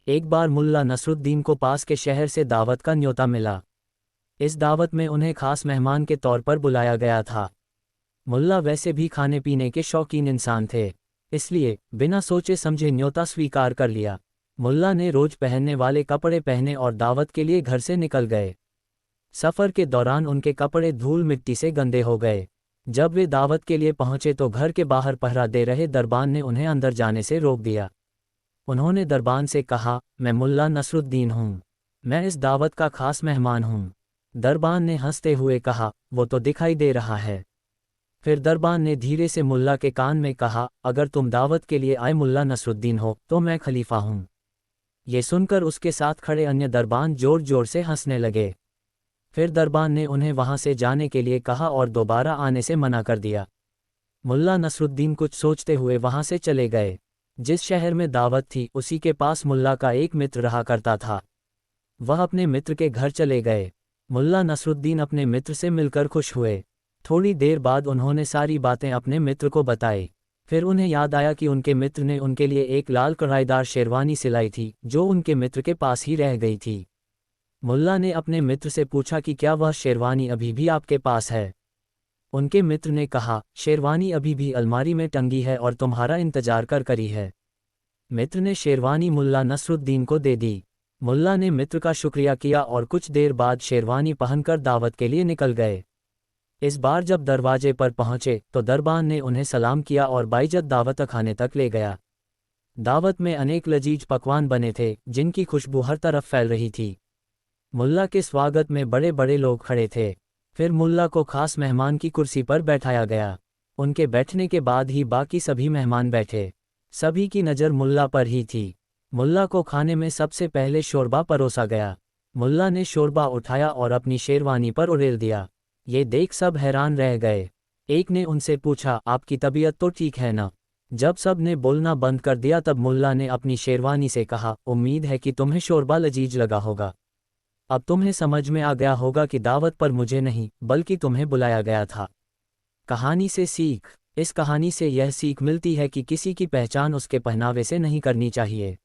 एक बार मुल्ला नसरुद्दीन को पास के शहर से दावत का न्योता मिला। इस दावत में उन्हें खास मेहमान के तौर पर बुलाया गया था। मुल्ला वैसे भी खाने पीने के शौकीन इंसान थे, इसलिए बिना सोचे समझे न्योता स्वीकार कर लिया। मुल्ला ने रोज पहनने वाले कपड़े पहने और दावत के लिए घर से निकल गए। सफ़र के दौरान उनके कपड़े धूल मिट्टी से गंदे हो गए। जब वे दावत के लिए पहुंचे तो घर के बाहर पहरा दे रहे दरबान ने उन्हें अंदर जाने से रोक दिया। उन्होंने दरबान से कहा, मैं मुल्ला नसरुद्दीन हूँ, मैं इस दावत का खास मेहमान हूँ। दरबान ने हंसते हुए कहा, वो तो दिखाई दे रहा है। फिर दरबान ने धीरे से मुल्ला के कान में कहा, अगर तुम दावत के लिए आए मुल्ला नसरुद्दीन हो तो मैं खलीफा हूँ। ये सुनकर उसके साथ खड़े अन्य दरबान जोर जोर से हंसने लगे। फिर दरबान ने उन्हें वहां से जाने के लिए कहा और दोबारा आने से मना कर दिया। मुल्ला नसरुद्दीन कुछ सोचते हुए वहां से चले गए। जिस शहर में दावत थी उसी के पास मुल्ला का एक मित्र रहा करता था। वह अपने मित्र के घर चले गए। मुल्ला नसरुद्दीन अपने मित्र से मिलकर खुश हुए। थोड़ी देर बाद उन्होंने सारी बातें अपने मित्र को बताई। फिर उन्हें याद आया कि उनके मित्र ने उनके लिए एक लाल कढ़ाईदार शेरवानी सिलाई थी जो उनके मित्र के पास ही रह गई थी। मुल्ला ने अपने मित्र से पूछा कि क्या वह शेरवानी अभी भी आपके पास है। उनके मित्र ने कहा, शेरवानी अभी भी अलमारी में टंगी है और तुम्हारा इंतजार कर करी है। मित्र ने शेरवानी मुल्ला नसरुद्दीन को दे दी। मुल्ला ने मित्र का शुक्रिया किया और कुछ देर बाद शेरवानी पहनकर दावत के लिए निकल गए। इस बार जब दरवाजे पर पहुंचे तो दरबान ने उन्हें सलाम किया और बाइज्जत दावत खाने तक ले गया। दावत में अनेक लजीज पकवान बने थे जिनकी खुशबू हर तरफ फैल रही थी। मुल्ला के स्वागत में बड़े बड़े लोग खड़े थे। फिर मुल्ला को खास मेहमान की कुर्सी पर बैठाया गया। उनके बैठने के बाद ही बाकी सभी मेहमान बैठे। सभी की नज़र मुल्ला पर ही थी। मुल्ला को खाने में सबसे पहले शोरबा परोसा गया। मुल्ला ने शोरबा उठाया और अपनी शेरवानी पर उड़ेल दिया। ये देख सब हैरान रह गए। एक ने उनसे पूछा, आपकी तबीयत तो ठीक है ना? जब सब ने बोलना बंद कर दिया तब मुल्ला ने अपनी शेरवानी से कहा, उम्मीद है कि तुम्हें शोरबा लजीज लगा होगा। अब तुम्हें समझ में आ गया होगा कि दावत पर मुझे नहीं बल्कि तुम्हें बुलाया गया था। कहानी से सीख। इस कहानी से यह सीख मिलती है कि किसी की पहचान उसके पहनावे से नहीं करनी चाहिए।